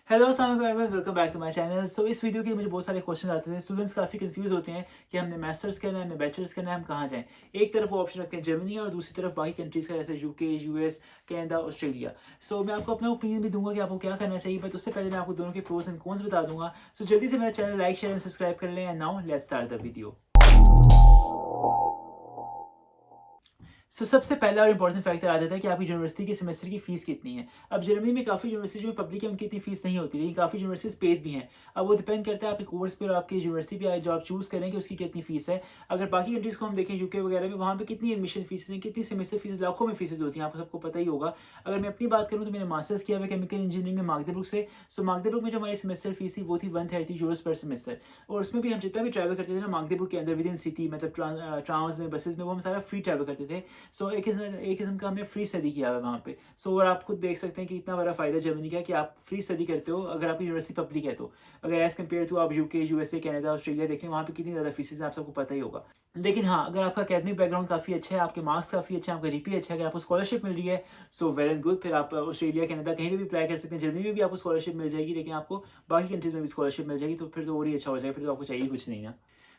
Hello अस्सलाम वालेकुम, welcome back to my channel. So इस वीडियो के मुझे बहुत सारे क्वेश्चन आते थे। स्टूडेंट्स काफ़ी कंफ्यूज होते हैं कि हमने मास्टर्स करना है, हमने बैचलर्स करना है, हम कहाँ जाएं। एक तरफ वो ऑप्शन रखते हैं जर्मनी और दूसरी तरफ बाकी कंट्रीज़ का, जैसे यूके, यूएस, कनाडा, ऑस्ट्रेलिया। सो मैं आपको अपना ओपिनियन भी दूंगा कि आपको क्या करना चाहिए, बट उससे पहले मैं आपको दोनों के प्रोस एंड कॉन्स बता दूंगा। सो जल्दी से मेरा channel like, share and subscribe कर लें। And now let's start the video. सबसे पहला और इंपॉर्टेंट फैक्टर आ जाता है कि आपकी यूनिवर्सिटी के सेमेस्टर की फीस कितनी है। अब जर्मनी में काफ़ी यूनिवर्सिटी जो पब्लिक है उनकी इतनी फीस नहीं होती, लेकिन काफ़ी यूनिवर्सिटीज पेड भी हैं। अब वो डिपेंड करता है आपके कोर्स पे और आपकी यूनिवर्सिटी पे जो आप चूज़ करें कि उसकी कितनी फीस है। अगर बाकी कंट्रीज़ को हम देखें, यूके वगैरह में, वहाँ पे कितनी एडमिशन फीस हैं, कितनी सेमेस्टर फीस, लाखों में फीसेज होती हैं, आपको सबको पता ही होगा। अगर मैं अपनी बात करूँ तो मैंने मास्टर्स किया हुआ केमिकल इंजीनियरिंग में मागदेबुर्ग से। मागदेबुर्ग में जो हमारी सेमेस्टर फीस थी वो थी 130 यूरोस पर सेमेस्टर। और उसमें भी हम जितना भी ट्रैवल करते थे ना मागदेबुर्ग के अंदर विद इन सिटी, मतलब ट्राम्स में, बसेस में, वो हम सारा फ्री ट्रैवल करते थे। एक किस्म का हमने फ्री स्टडी किया है वहाँ पे। और आप खुद देख सकते हैं कि इतना बड़ा फ़ायदा जर्मनी का है कि आप फ्री स्टडी करते हो अगर आपकी यूनिवर्सिटी पब्लिक है तो। अगर एज़ कम्पेयर टू आप यूके, यूएसए, कनाडा, ऑस्ट्रेलिया देखें, वहाँ पे कितनी ज़्यादा फीसेस हैं, आप सबको पता ही होगा। लेकिन हाँ, अगर आपका एकेडमिक बैकग्राउंड काफ़ी अच्छा है, आपके मार्क्स काफ़ी अच्छे हैं, आपका जीपीए अच्छा है, अगर आपको स्कॉलरशिप मिल रही है, सो वेल एंड गुड। फिर आप ऑस्ट्रेलिया, कनाडा कहीं भी अप्लाई कर सकते हैं। जर्मनी में भी आपको स्कॉलरशिप मिल जाएगी, लेकिन आपको बाकी कंट्रीज़ में भी स्कॉलरशिप मिल जाएगी, तो फिर तो और ही अच्छा हो जाएगा, फिर तो आपको चाहिए कुछ नहीं ना।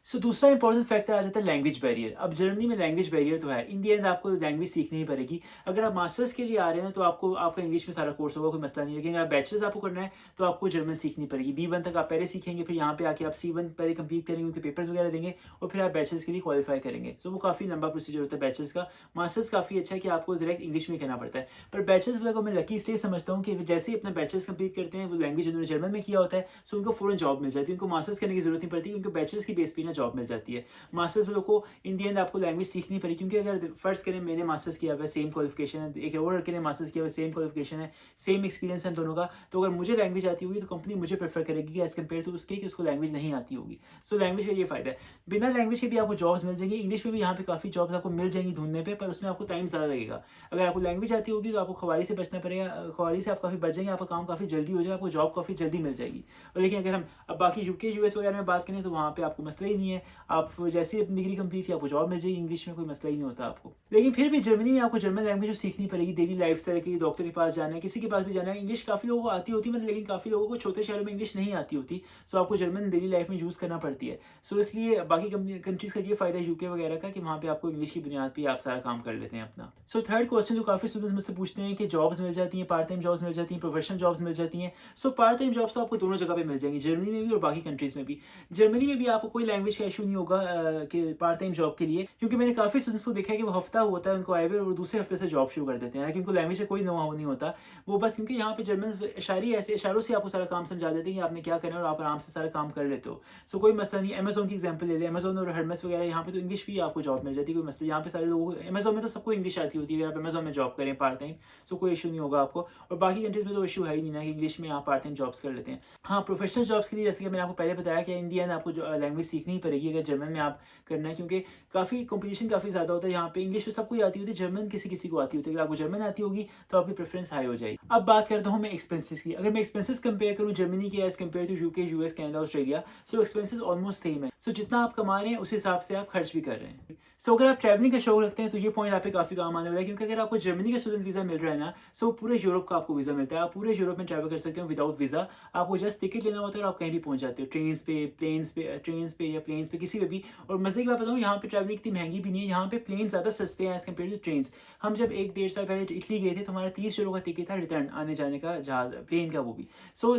दूसरा इंपॉर्टेंट फैक्टर आ जाता है लैंग्वेज बैरियर। अब जर्मनी में लैंग्वेज बैरियर तो है, इन दी एंड आपको लैंग्वेज सीखनी ही पड़ेगी। अगर आप मास्टर्स के लिए आ रहे हैं तो आपको आपका इंग्लिश में सारा कोर्स होगा, कोई मसला नहीं है। लेकिन अगर बैचलर्स आपको करना है तो आपको जर्मन सीखनी पड़ेगी। B1 तक आप पहले सीखेंगे, फिर यहाँ पे आके आप C1 पहले कंप्लीट करेंगे, उनके पेपर्स वगैरह देंगे, और फिर आप बैचलर्स के लिए क्वालिफाई करेंगे। वो काफ़ी लंबा प्रोसीजर होता है बैचलर्स का। मास्टर्स काफ़ी अच्छा है कि आपको डायरेक्ट इंग्लिश में करना पड़ता है। पर बैचलर्स वाले को मैं लकी इसलिए समझता हूँ कि जैसे ही अपना बैचलर्स कंप्लीट करते हैं, वो लैंग्वेज उन्होंने जर्मन में किया होता है, सो उनको फ़ौरन जॉब मिल जाती है। उनको मास्टर्स करने की जरूरत नहीं पड़ती, उनको बैचलर्स की बेस पे ना जॉब मिल जाती है। मास्टर्स वालों को इन दी एंड आपको लैंग्वेज सीखनी पड़ेगी, क्योंकि अगर फर्ज करें मैंने मास्टर्स किया हुआ है, सेम क्वालिफिकेशन है, एक और लड़के ने मास्टर्स किया हुआ है, सेम क्वालिफिकेशन है, सेम एक्सपीरियंस है हम दोनों का, तो अगर मुझे लैंग्वेज आती होगी तो कंपनी मुझे प्रेफर करेगी एज कम्पेयर टू उसके कि उसको लैंग्वेज नहीं आती होगी। लैंग्वेज का ये फायदा है। बिना लैंग्वेज के भी आपको जॉब्स मिल जाएंगी। इंग्लिश में भी यहाँ पे काफ़ी जॉब्स आपको मिल जाएंगी ढूंढने पे, पर उसमें आपको टाइम ज़्यादा लगेगा। अगर आपको लैंग्वेज आती होगी तो आपको खवारी से बचना पड़ेगा, खवारी से आप काफ़ी बच जाएंगे, आपका काम काफ़ी जल्दी हो जाएगा, आपको जॉब काफ़ी जल्दी मिल जाएगी। और लेकिन अगर हम अब बाकी यूके, यूएस वगैरह में बात करें तो वहाँ पे आपको मसला ही नहीं है। आप जैसे ही अपनी डिग्री कंप्लीट की आपको जॉब मिल जाएगी, इंग्लिश में कोई मसला ही नहीं होता आपको। लेकिन फिर भी जर्मनी में आपको जर्मन लैंग्वेज सीखनी पड़ेगी। डेली लाइफ स्टाइल के लिए डॉक्टर के पास जाना है, किसी के पास भी जाना है, इंग्लिश काफ़ी लोगों को आती होती है, लेकिन काफ़ी लोगों को छोटे शहरों में इंग्लिश नहीं आती होती। आपको जर्मन डेली लाइफ में यूज़ करना पड़ती है। इसलिए बाकी कंट्रीज़ का ये फ़ायदा है यूके वगैरह का, कि वहाँ पे आपको इंग्लिश की बुनियाद पे आप सारा काम कर लेते हैं अपना। थर्ड क्वेश्चन जो काफ़ी स्टूडेंट्स मुझसे पूछते हैं कि जॉब्स मिल जाती हैं, पार्ट टाइम जॉब्स मिल जाती हैं, प्रोफेशनल जॉब्स मिल जाती हैं। पार्ट टाइम जॉब्स तो आपको दोनों जगह पे मिल जाएंगी, जर्मनी में भी और बाकी कंट्रीज़ में भी। जर्मनी में भी आपको कोई लैंग्वेज का इशू नहीं होगा कि पार्ट टाइम जॉब के लिए, क्योंकि मैंने काफ़ी स्टूडेंट्स को देखा है कि वो हफ्ता होता है उनको आए हुए और दूसरे हफ्ते से जॉब शुरू कर देते हैं, क्योंकि उनको लैंग्वेज का कोई नो हाउ नहीं होता। वो बस क्योंकि यहाँ पे जर्मन इशारे ऐसे इशारों से आपको सारा काम समझा देते हैं कि आपने क्या करना है, और आप आराम से सारा काम कर लेते हो। कोई मसला नहीं। अमेजोन की एग्जांपल ले लें, अमेजोन और हरमेस वगैरह, यहाँ पे तो इंग्लिश भी आपको जॉब मिल जाती है, कोई मसला। यहाँ पे सारे लोगों को, अमेजोन में तो सबको इंग्लिश आती होती है, अगर आप अमेजोन में जॉब करें पार्ट टाइम, कोई इशू नहीं होगा आपको। और बाकी कंट्रीज में तो इशू है ही नहीं ना कि इंग्लिश में आप पार्ट टाइम जॉब्स कर लेते हैं। हाँ, प्रोफेशनल जॉब्स के लिए जैसे कि मैंने आपको पहले बताया कि इंडियन आपको लैंग्वेज सीखनी ही पड़ेगी अगर जर्मन में आप करना है, क्योंकि काफ़ी कंपटीशन काफ़ी ज़्यादा होता है यहाँ पे। इंग्लिश तो सबको ही आती होती है, जर्मन किसी किसी को आती होती है। अगर आपको जर्मन आती होगी तो आपकी प्रेफरेंस हाई हो जाएगी। अब बात करता हूँ मैं एक्सपेंसेस की। अगर मैं एक्सपेंसेस कंपेयर करूँ जर्मनी की as compare to UK, US, Canada, Australia, expenses almost same है। जितना आप कमा रहे हैं उस हिसाब से आप खर्च भी कर रहे हैं। अगर आप ट्रैवलिंग का शौक रखते हैं तो ये पॉइंट आप पे काफ़ी काम आने वाला है, क्योंकि अगर आपको जर्मनी का स्टूडेंट वीज़ा मिल रहा है ना, पूरे यूरोप का आपको वीज़ा मिलता है। आप पूरे यूरोप में ट्रैवल कर सकते हो विदाउट वीज़ा। आपको जस्ट टिकट लेना होता है और आप कहीं भी पहुंच जाते हो, ट्रेन्स पे या प्लेन्स पे, किसी पे भी। और मजे की बात बताऊँ, यहाँ पे ट्रैवलिंग इतनी महंगी भी नहीं है, यहाँ पे प्लेन ज़्यादा सस्ते हैं एज कम्पेयर टू ट्रेन। हम जब 1 डेढ़ साल पहले इटली गए थे तो हमारा 30 यूरो का टिकट था रिटर्न आने जाने का, जहाज प्लेन का, वो भी।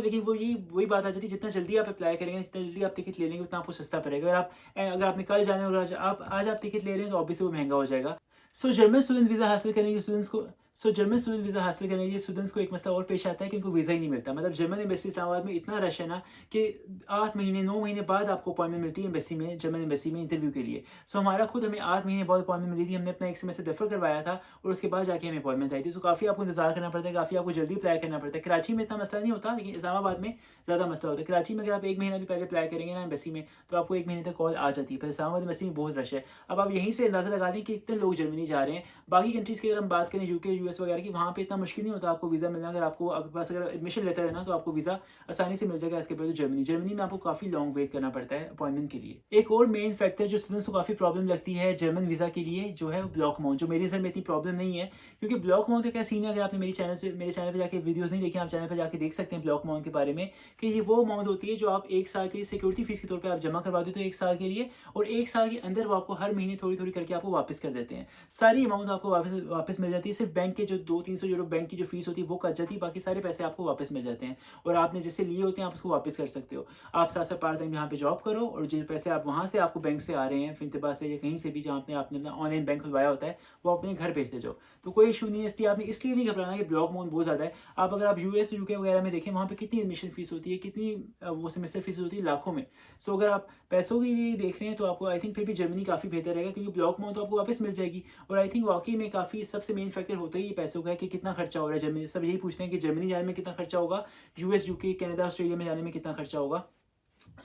लेकिन वही बात आ जाती है, जितना जल्दी आप अप्लाई करेंगे, जितना जल्दी आप टिकट ले लेंगे, उतना आपको सस्ता पड़ेगा। अगर आपने कल जाना है और आज आप टिकट ले रहे हैं तो ऑब्वियसली वो महंगा हो जाएगा। जर्मन स्टूडेंट वीज़ा हासिल करने के स्टूडेंट्स को जर्मन स्टूडेंट वीज़ा हासिल करने के लिए स्टूडेंट्स को एक मसला और पेश आता है कि उनको वीज़ा ही नहीं मिलता। मतलब जर्मन एम्बेसी इस्लामाबाद में इतना रश है ना कि 8 महीने 9 महीने बाद आपको अपॉइंटमेंट मिलती है एम्बेसी में, जर्मन एम्बेसी में इंटरव्यू के लिए। हमें 8 महीने बाद अपॉइंटमेंट मिली थी। हमने अपना एक सेमेस्टर डेफर करवाया था और उसके बाद जाके हमें अपॉइंटमेंट आई थी। काफ़ी आपको इंतजार करना पड़ता है, काफ़ी आपको जल्दी अप्लाई करना पड़ता है। कराची में इतना मसला नहीं होता, लेकिन इस्लामाबाद में ज़्यादा मसला होता है। कराची में अगर आप 1 महीना भी पहले अप्लाई करेंगे ना एम्बेसी में, तो आपको 1 महीने तक कॉल आ जाती है। पर इस्लामाबाद एम्बेसी में बहुत रश है। अब आप यहीं से अंदाज़ा लगा दें कि इतने लोग जर्मनी जा रहे हैं। बाकी कंट्रीज़ की अगर हम बात करें, यूके, यूएस वगैरह की, वहाँ पे इतना मुश्किल नहीं होता आपको वीज़ा मिलना। अगर आपको आपके पास अगर एडमिशन लेटर है ना, तो आपको वीज़ा आसानी से मिल जाएगा एज़ कम्पेयर टू जर्मनी में आपको काफ़ी लॉन्ग वेट करना पड़ता है अपॉइंटमेंट के लिए। एक और मेन फैक्टर जो स्टूडेंट्स को काफ़ी प्रॉब्लम लगती है जर्मन वीज़ा के लिए, जो है ब्लॉक अमाउंट, जो मेरी नज़र में इतनी प्रॉब्लम नहीं है। क्योंकि ब्लॉक अमाउंट का क्या सीन है, अगर आपने मेरे चैनल पे जाके वीडियोज़ नहीं देखे, आप चैनल पे जाके देख सकते हैं ब्लॉक अमाउंट के बारे में, कि ये वो अमाउंट होती है जो आप 1 साल के सिक्योरिटी फीस के तौर पे आप जमा करवा देते हो 1 साल के लिए, और 1 साल के अंदर वो आपको हर महीने थोड़ी-थोड़ी करके आपको वापस कर देते हैं। सारी अमाउंट आपको वापस मिल जाती है। सिर्फ बैंक के जो 200-300 यूरो बैंक की जो फीस होती है वो कट जाती है, बाकी सारे पैसे आपको वापस मिल जाते हैं, और आपने जिससे लिए होते हैं आप उसको वापस कर सकते हो। आप साथ-साथ पार्ट टाइम यहाँ पे जॉब करो, और जो पैसे आप वहाँ से आपको बैंक से आ रहे हैं, फिनतिबा से या कहीं से भी जहाँ आपने अपना ऑनलाइन बैंक खुलवाया होता है, वो अपने घर भेजते जाओ। तो कोई इशू नहीं है, इसलिए आपने इसलिए नहीं घबराना कि ब्लॉक अमाउंट बहुत ज़्यादा है। अगर आप यूएस, यूके वगैरह में देखें, वहाँ पे कितनी एडमिशन फीस होती है, कितनी वो सेमेस्टर फीस होती है, लाखों में। सो अगर आप पैसों के लिए देख रहे हैं, तो आपको आई थिंक फिर भी जर्मनी काफ़ी बेहतर रहेगा, क्योंकि ब्लॉक अमाउंट तो आपको वापस मिल जाएगी। और आई थिंक वाकई में काफ़ी सबसे मेन फैक्टर होता ही पैसों का है कि कितना खर्चा हो रहा है जर्मनी। सब यही पूछते हैं कि जर्मनी जाने में कितना खर्चा होगा, यूएस, यूके, कनाडा, ऑस्ट्रेलिया में जाने में कितना खर्चा होगा।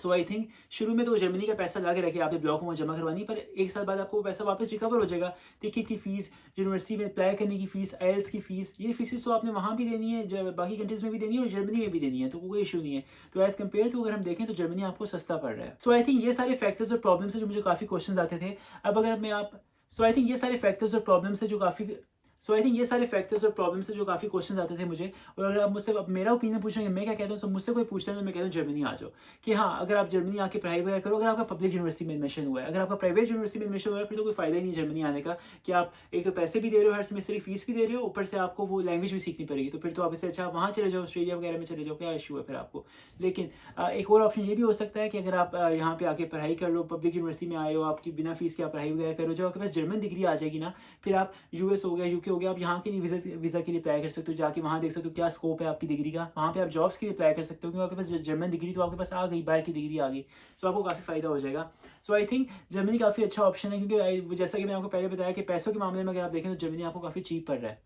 सो आई थिंक शुरू में तो जर्मनी का पैसा ला के रखिए, आपने ब्लॉक अमाउंट जमा करवानी, पर 1 साल बाद आपको वो पैसा वापस रिकवर हो जाएगा। टिकट की फीस, यूनिवर्सिटी में अप्लाई करने की फीस, आईएलटीएस की फीस, ये फीसेस तो आपने वहाँ भी देनी है, बाकी कंट्रीज में भी देनी है और जर्मनी में भी देनी है, तो कोई इशू नहीं है। तो एज कम्पेयर टू अगर हम देखें तो जर्मनी आपको सस्ता पड़ रहा है। सो आई थिंक ये सारे फैक्टर्स और प्रॉब्लम्स है जो मुझे काफ़ी क्वेश्चन आते थे। अब अगर मैं आप सो आई थिंक ये सारे फैक्टर्स और प्रॉब्लम्स है जो काफ़ी क्वेश्चंस आते थे मुझे। और अगर आप मुझसे अब मेरा ओपिनियन पूछ रहे हैं, मैं क्या कहता हूँ, तो मुझसे कोई पूछता है तो मैं कहता हूँ जर्मनी आ जाओ। कि हाँ, अगर आप जर्मनी आके पढ़ाई वगैरह करो, अगर आपका पब्लिक यूनिवर्सिटी में एडमिशन हुआ है, अगर आपका प्राइवेट यूनिवर्सिटी में एडमिशन हुआ है, फिर तो कोई फायदा ही नहीं जर्मनी आने का। कि आप एक तो पैसे भी दे रहे हो, हर सेमेस्टर की फीस भी दे रहे हो, ऊपर से आपको वो लैंग्वेज भी सीखनी पड़ेगी। तो फिर तो आप इससे अच्छा वहाँ चले जाओ, ऑस्ट्रेलिया वगैरह में चले जाओ, क्या इशू है फिर आपको। लेकिन एक और ऑप्शन ये भी हो सकता है कि अगर आप यहाँ पे आके पढ़ाई कर लो, पब्लिक यूनिवर्सिटी में आए हो, आपकी बिना फीस के आप पढ़ाई वगैरह करो, जब आपके पास जर्मन डिग्री आ जाएगी ना, फिर आप यूएस हो गया, यूके हो गया, आप यहाँ के लिए वीज़ा के लिए अप्लाई कर सकते हो, जाके वहाँ देख सकते हो क्या स्कोप है आपकी डिग्री का, वहाँ पे आप जॉब्स के लिए अप्लाई कर सकते हो, क्योंकि आपके पास जर्मन डिग्री तो आपके पास आ गई, बाहर की डिग्री आ गई। सो आपको काफ़ी फायदा हो जाएगा। सो आई थिंक जर्मनी काफ़ी अच्छा ऑप्शन है, क्योंकि जैसा कि मैंने आपको पहले बताया कि पैसों के मामले में अगर आप देखें तो जर्मनी आपको काफ़ी चीप पड़ रहा है।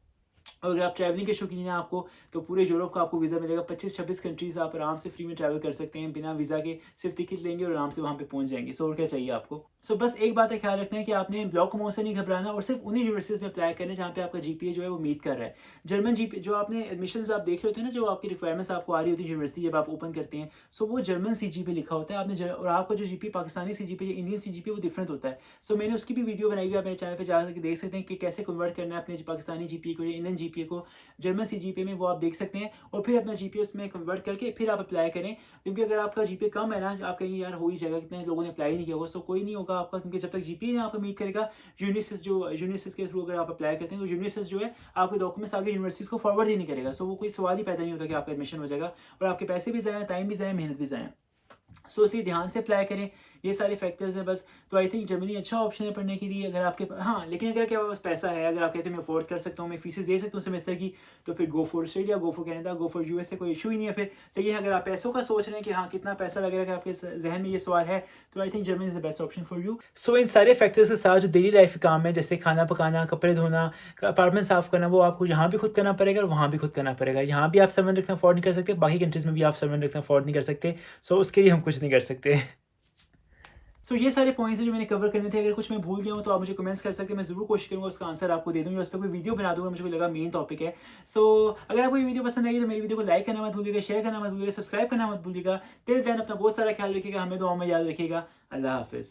और अगर आप ट्रैवलिंग के शौकीन हैं आपको, तो पूरे यूरोप का आपको वीज़ा मिलेगा। 25-26 कंट्रीज़ आप आराम से फ्री में ट्रैवल कर सकते हैं बिना वीज़ा के, सिर्फ टिकट लेंगे और आराम से वहाँ पे पहुँच जाएंगे। सो और क्या चाहिए आपको। सो बस एक बात का ख्याल रखना है कि आपने ब्लॉक अमाउंट से नहीं घबराना, और सिर्फ उन्हीं यूनिवर्सिटीज़ में अप्लाई करना है जहाँ पे आपका जीपीए जो है वो मीट कर रहा है। जर्मन जीपीए जो आपने एडमिशन्स आप देख रहे होते हैं ना, जो आपकी रिक्वायरमेंट्स आपको आ रही होती है यूनिवर्सिटी जब आप ओपन करते हैं, सो वो जर्मन सीजीपीए लिखा होता है आपने, और आपका जो जीपीए पाकिस्तानी सीजीपीए या इंडियन सीजीपीए वो डिफरेंट होता है। सो मैंने उसकी भी वीडियो बनाई हुई है, आप मेरे चैनल पर जाकर देख सकते हैं कि कैसे कन्वर्ट करना है अपने पाकिस्तानी जीपीए को या इंडियन जीपीए को जर्मन सीजीपीए में, वो आप देख सकते हैं। और फिर अपना जीपीए उसमें कन्वर्ट करके फिर आप अप्लाई करें, क्योंकि अगर आपका जीपीए कम है ना, आप कहेंगे यार हो ही जाएगा, कितने लोगों ने अप्लाई नहीं किया होगा, सो कोई नहीं होगा आपका, क्योंकि जब तक जीपीए आपका मीट करेगा, यूनिसिस के थ्रू अगर आप अप्लाई करते हैं, तो यूनिसिस जो है आपके डॉक्यूमेंट्स आगे यूनिवर्सिटीज़ को फॉरवर्ड ही नहीं करेगा। सो वो कोई सवाल ही पैदा नहीं होता कि आपका एडमिशन हो जाएगा, और आपके पैसे भी जाए, टाइम भी जाए, मेहनत भी जाए। सो इसलिए ध्यान से अप्लाई करें, ये सारे फैक्टर्स हैं बस। तो आई थिंक जर्मनी अच्छा ऑप्शन है पढ़ने के लिए, अगर आपके हाँ, लेकिन अगर आपके पास पैसा है, अगर आप कहते हैं मैं अफोर्ड कर सकता हूँ, मैं फीसेस दे सकता हूँ सेमेस्टर की, तो फिर go for Australia, go for Canada, go for USA, कोई इशू ही नहीं है फिर। लेकिन अगर आप पैसों का सोच रहे हैं कि हाँ कितना पैसा लगेगा, कि आपके जहन में ये सवाल है, तो I think Germany is the best option for you. So इन सारे फैक्टर्स के साथ जो डेली लाइफ के काम है, जैसे खाना पकाना, कपड़े धोना, अपार्टमेंट साफ करना, वो आपको यहाँ भी खुद करना पड़ेगा और वहाँ भी खुद करना पड़ेगा। यहाँ भी आप सर्वेंट रखना अफोर्ड नहीं कर सकते, बाकी कंट्रीज में भी आप सर्वेंट रखना अफोर्ड नहीं कर सकते। सो उसके लिए हम कुछ नहीं कर सकते। सो ये सारे पॉइंट्स हैं जो मैंने कवर करने थे। अगर कुछ मैं भूल गया हूँ तो आप मुझे कमेंट्स कर सकते हैं, मैं ज़रूर कोशिश करूँगा उसका आंसर आपको दे दूँ, या उस पर कोई वीडियो बना दूँगा, मुझे को लगा मेन टॉपिक है। सो अगर आपको ये वीडियो पसंद आई तो मेरी वीडियो को लाइक करना मत भूलिएगा, शेयर करना मत भूलिएगा, सब्सक्राइब करना मत भूलिएगा। टिल देन अपना बहुत सारा ख्याल रखिएगा, हमें दुआ में याद रखिएगा। अल्लाह हाफिज़।